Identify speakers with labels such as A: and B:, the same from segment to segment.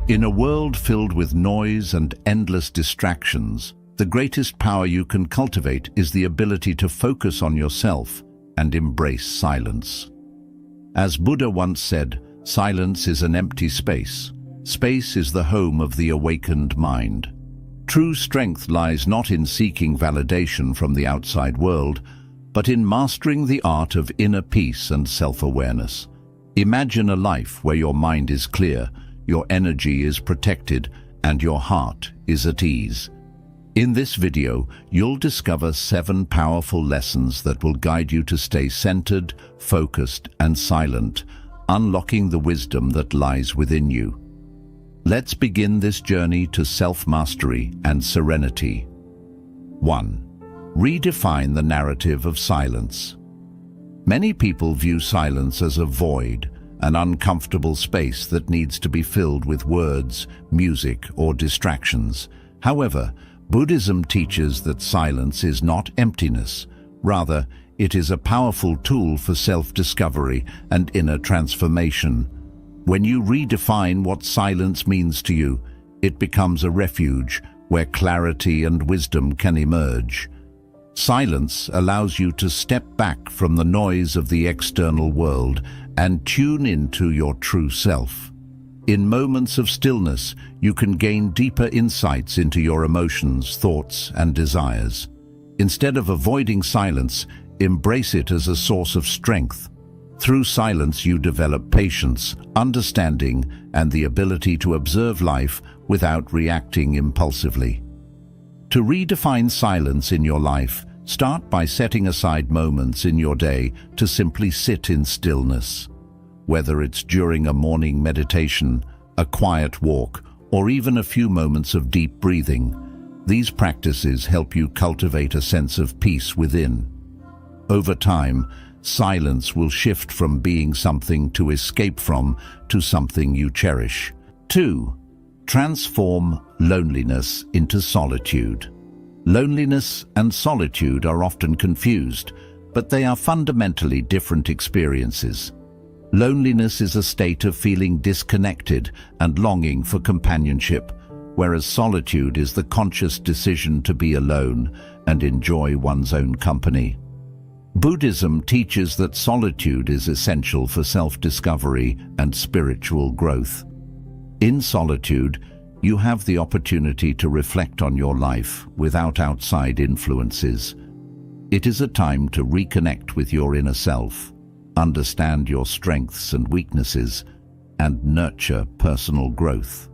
A: In a world filled with noise and endless distractions, the greatest power you can cultivate is the ability to focus on yourself and embrace silence. As Buddha once said, silence is an empty space. Space is the home of the awakened mind. True strength lies not in seeking validation from the outside world, but in mastering the art of inner peace and self-awareness. Imagine a life where your mind is clear, your energy is protected, and your heart is at ease. In this video, you'll discover 7 powerful lessons that will guide you to stay centered, focused, and silent, unlocking the wisdom that lies within you. Let's begin this journey to self-mastery and serenity. 1. Redefine the narrative of silence. Many people view silence as a void, an uncomfortable space that needs to be filled with words, music, or distractions. However, Buddhism teaches that silence is not emptiness. Rather, it is a powerful tool for self-discovery and inner transformation. When you redefine what silence means to you, it becomes a refuge where clarity and wisdom can emerge. Silence allows you to step back from the noise of the external world and tune into your true self. In moments of stillness, you can gain deeper insights into your emotions, thoughts, and desires. Instead of avoiding silence, embrace it as a source of strength. Through silence, you develop patience, understanding, and the ability to observe life without reacting impulsively. To redefine silence in your life, start by setting aside moments in your day to simply sit in stillness. Whether it's during a morning meditation, a quiet walk, or even a few moments of deep breathing, these practices help you cultivate a sense of peace within. Over time, silence will shift from being something to escape from to something you cherish. 2. Transform loneliness into solitude. Loneliness and solitude are often confused, but they are fundamentally different experiences. Loneliness is a state of feeling disconnected and longing for companionship, whereas solitude is the conscious decision to be alone and enjoy one's own company. Buddhism teaches that solitude is essential for self-discovery and spiritual growth. In solitude, you have the opportunity to reflect on your life without outside influences. It is a time to reconnect with your inner self, understand your strengths and weaknesses, and nurture personal growth.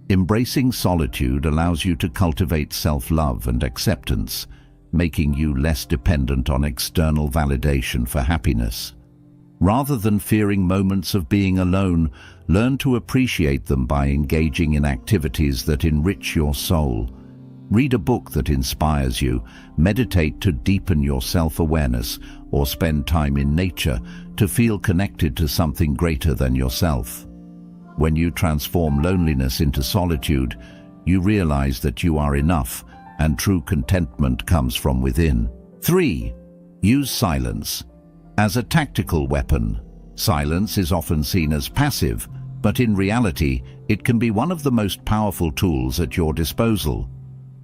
A: Embracing solitude allows you to cultivate self-love and acceptance, making you less dependent on external validation for happiness. Rather than fearing moments of being alone, learn to appreciate them by engaging in activities that enrich your soul. Read a book that inspires you, meditate to deepen your self-awareness, or spend time in nature to feel connected to something greater than yourself. When you transform loneliness into solitude, you realize that you are enough, and true contentment comes from within. 3. Use silence. As a tactical weapon, silence is often seen as passive, but in reality, it can be one of the most powerful tools at your disposal.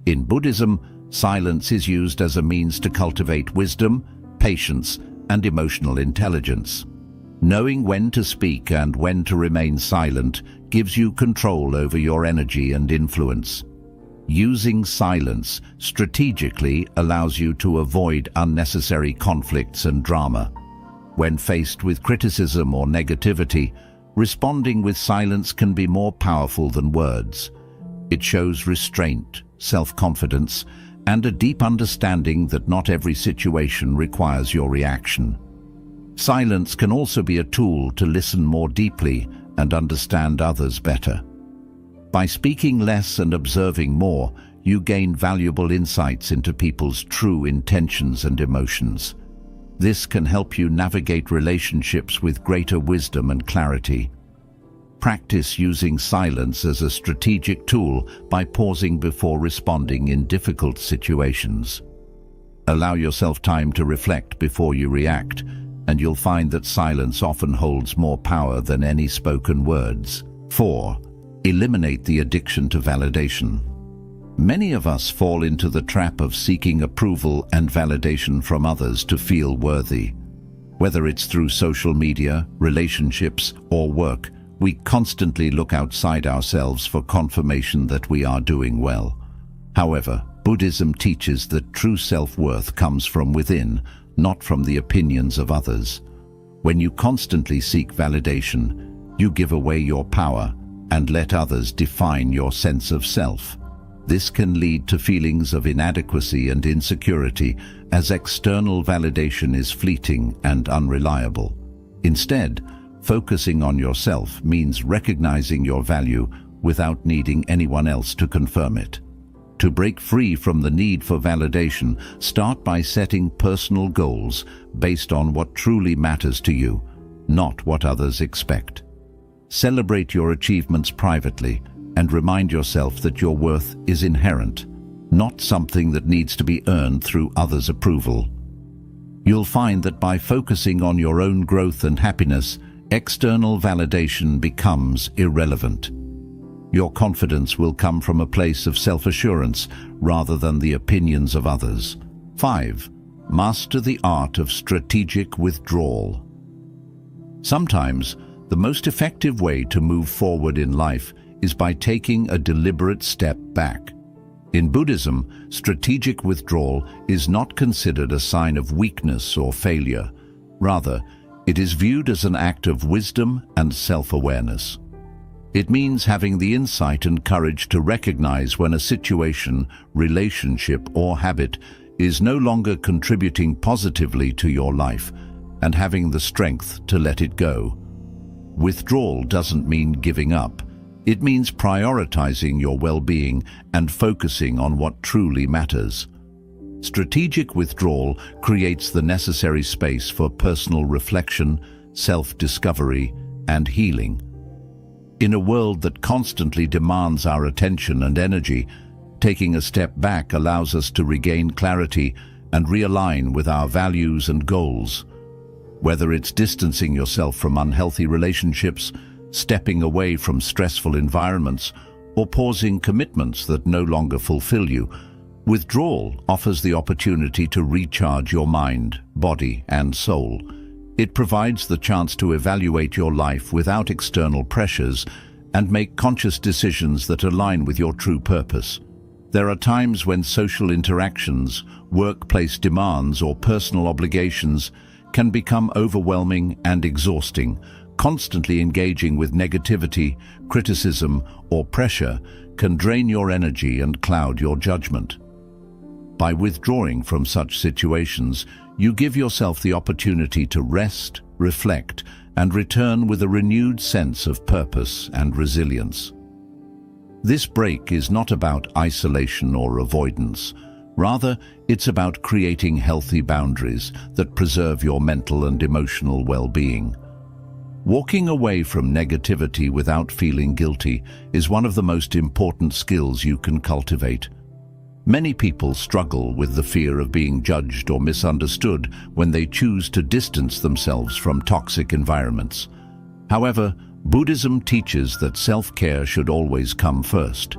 A: In Buddhism, silence is used as a means to cultivate wisdom, patience, and emotional intelligence. Knowing when to speak and when to remain silent gives you control over your energy and influence. Using silence strategically allows you to avoid unnecessary conflicts and drama. When faced with criticism or negativity, responding with silence can be more powerful than words. It shows restraint, self-confidence, and a deep understanding that not every situation requires your reaction. Silence can also be a tool to listen more deeply and understand others better. By speaking less and observing more, you gain valuable insights into people's true intentions and emotions. This can help you navigate relationships with greater wisdom and clarity. Practice using silence as a strategic tool by pausing before responding in difficult situations. Allow yourself time to reflect before you react, and you'll find that silence often holds more power than any spoken words. 4. Eliminate the addiction to validation. Many of us fall into the trap of seeking approval and validation from others to feel worthy. Whether it's through social media, relationships, or work, we constantly look outside ourselves for confirmation that we are doing well. However, Buddhism teaches that true self-worth comes from within, not from the opinions of others. When you constantly seek validation, you give away your power and let others define your sense of self. This can lead to feelings of inadequacy and insecurity, as external validation is fleeting and unreliable. Instead, focusing on yourself means recognizing your value without needing anyone else to confirm it. To break free from the need for validation, start by setting personal goals based on what truly matters to you, not what others expect. Celebrate your achievements privately and remind yourself that your worth is inherent, not something that needs to be earned through others' approval. You'll find that by focusing on your own growth and happiness, external validation becomes irrelevant. Your confidence will come from a place of self-assurance rather than the opinions of others. 5. Master the art of strategic withdrawal. Sometimes, the most effective way to move forward in life is by taking a deliberate step back. In Buddhism, strategic withdrawal is not considered a sign of weakness or failure. Rather, it is viewed as an act of wisdom and self-awareness. It means having the insight and courage to recognize when a situation, relationship, or habit is no longer contributing positively to your life, and having the strength to let it go. Withdrawal doesn't mean giving up. It means prioritizing your well-being and focusing on what truly matters. Strategic withdrawal creates the necessary space for personal reflection, self-discovery, and healing. In a world that constantly demands our attention and energy, taking a step back allows us to regain clarity and realign with our values and goals. Whether it's distancing yourself from unhealthy relationships, stepping away from stressful environments, or pausing commitments that no longer fulfill you, withdrawal offers the opportunity to recharge your mind, body, and soul. It provides the chance to evaluate your life without external pressures and make conscious decisions that align with your true purpose. There are times when social interactions, workplace demands, or personal obligations can become overwhelming and exhausting. Constantly engaging with negativity, criticism, or pressure can drain your energy and cloud your judgment. By withdrawing from such situations, you give yourself the opportunity to rest, reflect, and return with a renewed sense of purpose and resilience. This break is not about isolation or avoidance. Rather, it's about creating healthy boundaries that preserve your mental and emotional well-being. Walking away from negativity without feeling guilty is one of the most important skills you can cultivate. Many people struggle with the fear of being judged or misunderstood when they choose to distance themselves from toxic environments. However, Buddhism teaches that self-care should always come first.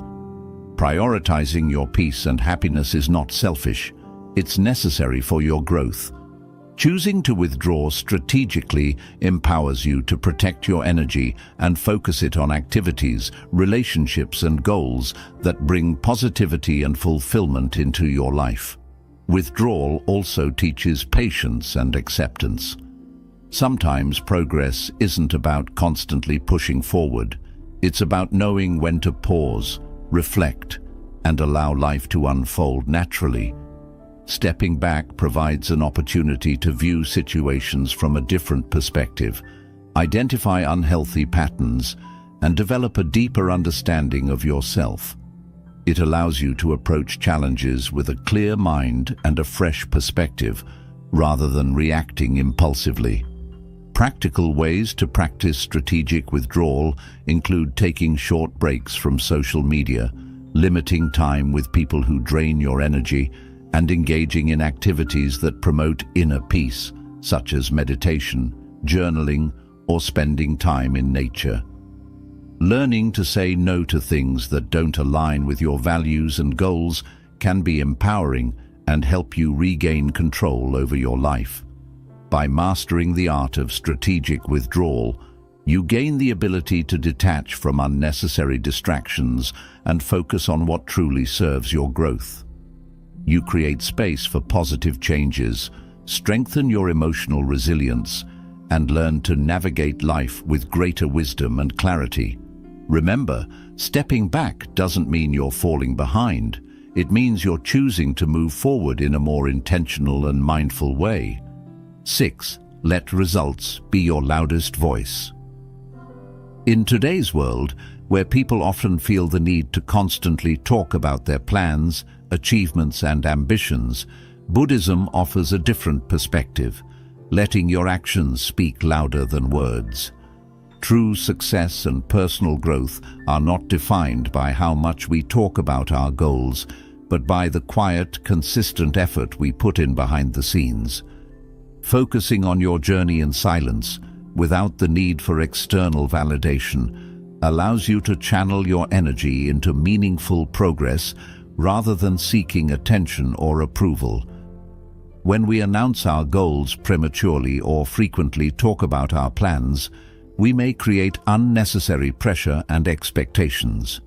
A: Prioritizing your peace and happiness is not selfish. It's necessary for your growth. Choosing to withdraw strategically empowers you to protect your energy and focus it on activities, relationships, and goals that bring positivity and fulfillment into your life. Withdrawal also teaches patience and acceptance. Sometimes progress isn't about constantly pushing forward. It's about knowing when to pause, reflect, and allow life to unfold naturally. Stepping back provides an opportunity to view situations from a different perspective, identify unhealthy patterns, and develop a deeper understanding of yourself. It allows you to approach challenges with a clear mind and a fresh perspective, rather than reacting impulsively. Practical ways to practice strategic withdrawal include taking short breaks from social media, limiting time with people who drain your energy, and engaging in activities that promote inner peace, such as meditation, journaling, or spending time in nature. Learning to say no to things that don't align with your values and goals can be empowering and help you regain control over your life. By mastering the art of strategic withdrawal, you gain the ability to detach from unnecessary distractions and focus on what truly serves your growth. You create space for positive changes, strengthen your emotional resilience, and learn to navigate life with greater wisdom and clarity. Remember, stepping back doesn't mean you're falling behind. It means you're choosing to move forward in a more intentional and mindful way. 6. Let results be your loudest voice. In today's world, where people often feel the need to constantly talk about their plans, achievements, and ambitions, Buddhism offers a different perspective, letting your actions speak louder than words. True success and personal growth are not defined by how much we talk about our goals, but by the quiet, consistent effort we put in behind the scenes. Focusing on your journey in silence, without the need for external validation, allows you to channel your energy into meaningful progress rather than seeking attention or approval. When we announce our goals prematurely or frequently talk about our plans, we may create unnecessary pressure and expectations.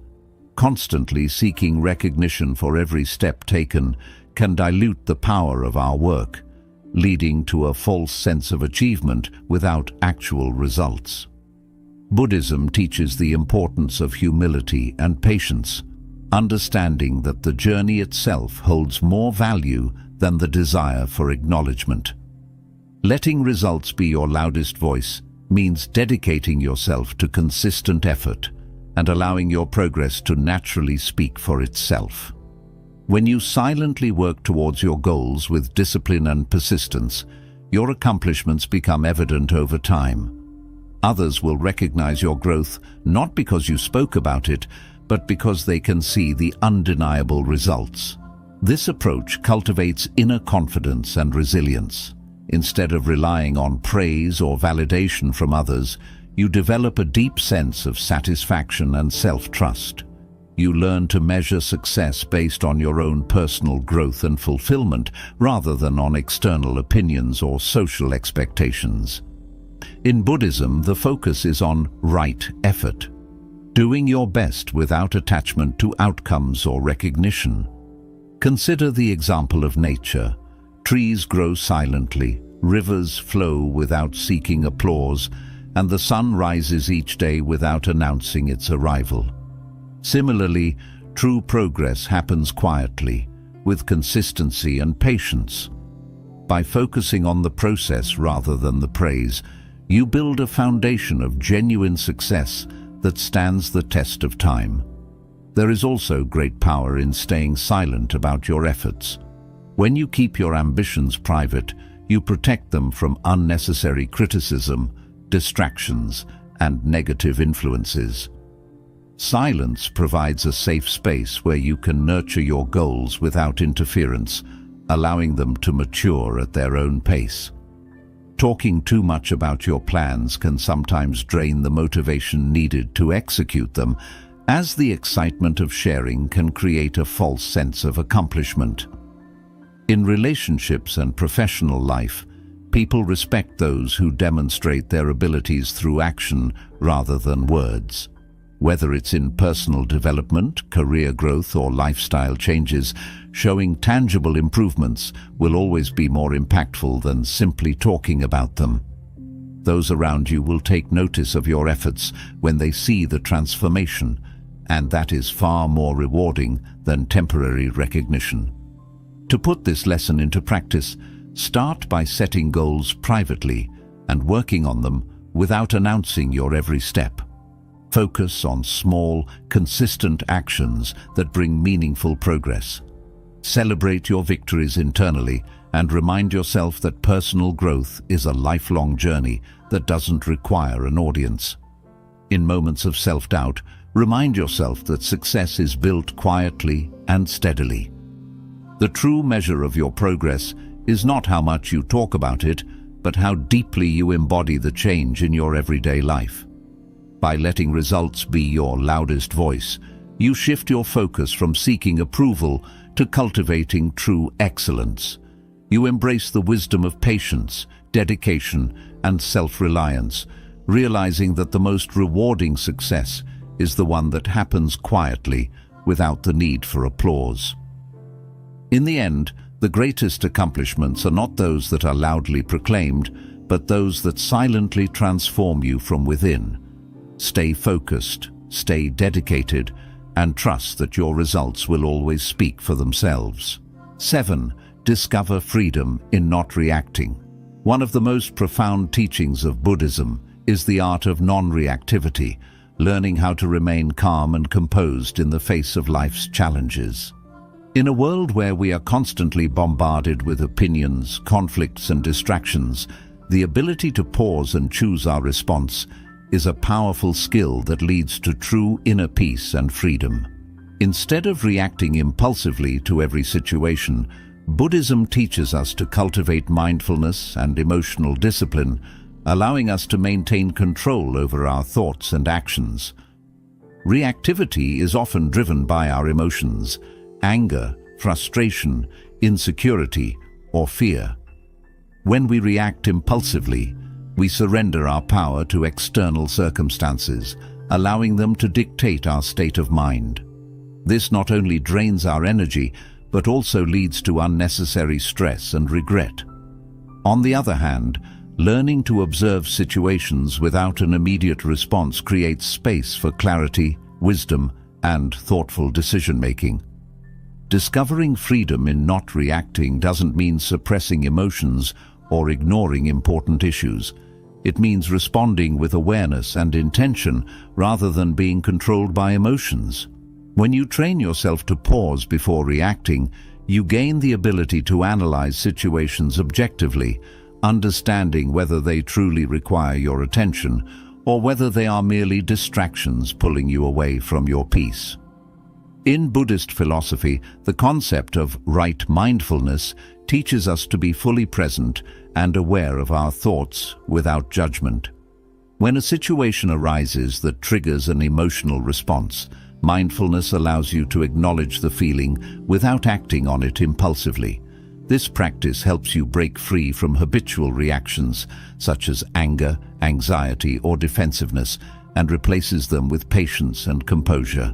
A: Constantly seeking recognition for every step taken can dilute the power of our work, leading to a false sense of achievement without actual results. Buddhism teaches the importance of humility and patience, understanding that the journey itself holds more value than the desire for acknowledgement. Letting results be your loudest voice means dedicating yourself to consistent effort and allowing your progress to naturally speak for itself. When you silently work towards your goals with discipline and persistence, your accomplishments become evident over time. Others will recognize your growth not because you spoke about it, but because they can see the undeniable results. This approach cultivates inner confidence and resilience. Instead of relying on praise or validation from others, you develop a deep sense of satisfaction and self-trust. You learn to measure success based on your own personal growth and fulfillment rather than on external opinions or social expectations. In Buddhism, the focus is on right effort, doing your best without attachment to outcomes or recognition. Consider the example of nature. Trees grow silently, rivers flow without seeking applause, and the sun rises each day without announcing its arrival. Similarly, true progress happens quietly, with consistency and patience. By focusing on the process rather than the praise, you build a foundation of genuine success that stands the test of time. There is also great power in staying silent about your efforts. When you keep your ambitions private, you protect them from unnecessary criticism, distractions, and negative influences. Silence provides a safe space where you can nurture your goals without interference, allowing them to mature at their own pace. Talking too much about your plans can sometimes drain the motivation needed to execute them, as the excitement of sharing can create a false sense of accomplishment. In relationships and professional life, people respect those who demonstrate their abilities through action rather than words. Whether it's in personal development, career growth, or lifestyle changes, showing tangible improvements will always be more impactful than simply talking about them. Those around you will take notice of your efforts when they see the transformation, and that is far more rewarding than temporary recognition. To put this lesson into practice, start by setting goals privately and working on them without announcing your every step. Focus on small, consistent actions that bring meaningful progress. Celebrate your victories internally and remind yourself that personal growth is a lifelong journey that doesn't require an audience. In moments of self-doubt, remind yourself that success is built quietly and steadily. The true measure of your progress is not how much you talk about it, but how deeply you embody the change in your everyday life. By letting results be your loudest voice, you shift your focus from seeking approval to cultivating true excellence. You embrace the wisdom of patience, dedication, and self-reliance, realizing that the most rewarding success is the one that happens quietly, without the need for applause. In the end, the greatest accomplishments are not those that are loudly proclaimed, but those that silently transform you from within. Stay focused, stay dedicated, and trust that your results will always speak for themselves. 7. Discover freedom in not reacting. One of the most profound teachings of Buddhism is the art of non-reactivity, learning how to remain calm and composed in the face of life's challenges. In a world where we are constantly bombarded with opinions, conflicts, and distractions, the ability to pause and choose our response is a powerful skill that leads to true inner peace and freedom. Instead of reacting impulsively to every situation, Buddhism teaches us to cultivate mindfulness and emotional discipline, allowing us to maintain control over our thoughts and actions. Reactivity is often driven by our emotions: anger, frustration, insecurity, or fear. When we react impulsively, we surrender our power to external circumstances, allowing them to dictate our state of mind. This not only drains our energy, but also leads to unnecessary stress and regret. On the other hand, learning to observe situations without an immediate response creates space for clarity, wisdom, and thoughtful decision-making. Discovering freedom in not reacting doesn't mean suppressing emotions or ignoring important issues. It means responding with awareness and intention rather than being controlled by emotions. When you train yourself to pause before reacting, you gain the ability to analyze situations objectively, understanding whether they truly require your attention or whether they are merely distractions pulling you away from your peace. In Buddhist philosophy, the concept of right mindfulness teaches us to be fully present and aware of our thoughts without judgment. When a situation arises that triggers an emotional response, mindfulness allows you to acknowledge the feeling without acting on it impulsively. This practice helps you break free from habitual reactions such as anger, anxiety, or defensiveness, and replaces them with patience and composure.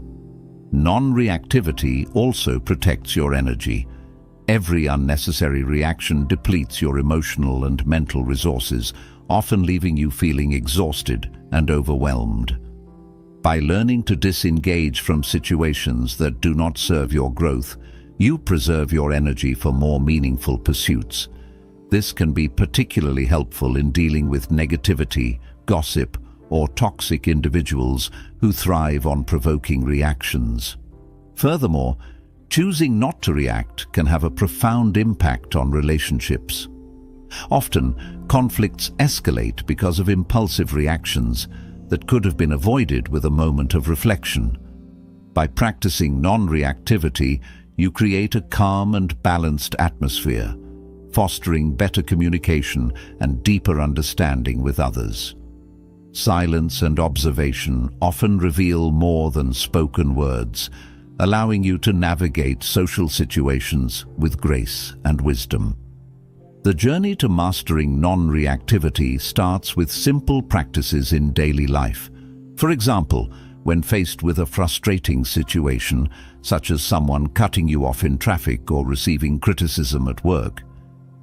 A: Non-reactivity also protects your energy. Every unnecessary reaction depletes your emotional and mental resources, often leaving you feeling exhausted and overwhelmed. By learning to disengage from situations that do not serve your growth, you preserve your energy for more meaningful pursuits. This can be particularly helpful in dealing with negativity, gossip, or toxic individuals who thrive on provoking reactions. Furthermore, choosing not to react can have a profound impact on relationships. Often, conflicts escalate because of impulsive reactions that could have been avoided with a moment of reflection. By practicing non-reactivity, you create a calm and balanced atmosphere, fostering better communication and deeper understanding with others. Silence and observation often reveal more than spoken words, allowing you to navigate social situations with grace and wisdom. The journey to mastering non-reactivity starts with simple practices in daily life. For example, when faced with a frustrating situation, such as someone cutting you off in traffic or receiving criticism at work,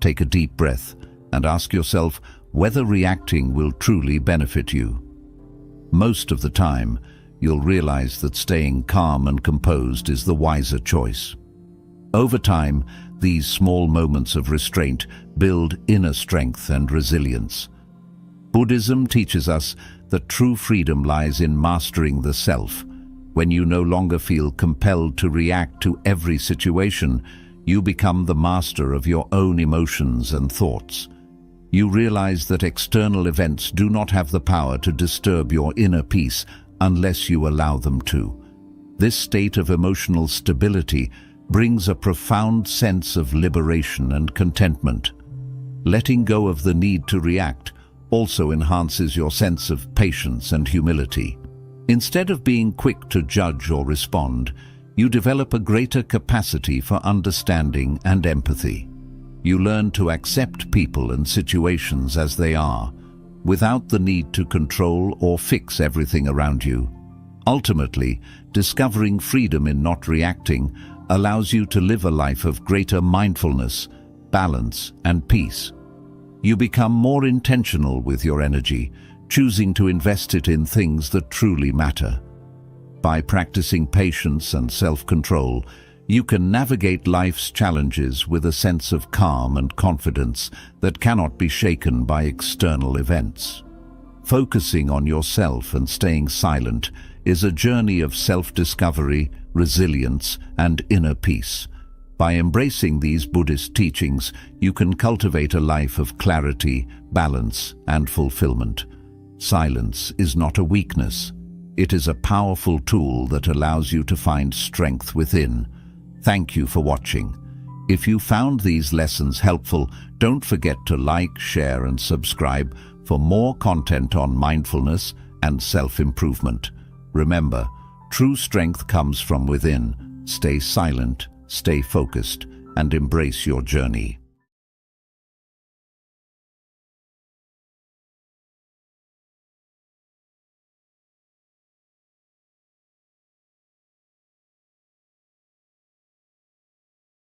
A: take a deep breath and ask yourself whether reacting will truly benefit you. Most of the time, you'll realize that staying calm and composed is the wiser choice. Over time, these small moments of restraint build inner strength and resilience. Buddhism teaches us that true freedom lies in mastering the self. When you no longer feel compelled to react to every situation, you become the master of your own emotions and thoughts. You realize that external events do not have the power to disturb your inner peace unless you allow them to. This state of emotional stability brings a profound sense of liberation and contentment. Letting go of the need to react also enhances your sense of patience and humility. Instead of being quick to judge or respond, you develop a greater capacity for understanding and empathy. You learn to accept people and situations as they are, without the need to control or fix everything around you. Ultimately, discovering freedom in not reacting allows you to live a life of greater mindfulness, balance, and peace. You become more intentional with your energy, choosing to invest it in things that truly matter. By practicing patience and self-control, you can navigate life's challenges with a sense of calm and confidence that cannot be shaken by external events. Focusing on yourself and staying silent is a journey of self-discovery, resilience, and inner peace. By embracing these Buddhist teachings, you can cultivate a life of clarity, balance, and fulfillment. Silence is not a weakness. It is a powerful tool that allows you to find strength within. Thank you for watching. If you found these lessons helpful, don't forget to like, share, and subscribe for more content on mindfulness and self-improvement. Remember, true strength comes from within. Stay silent, stay focused, and embrace your journey.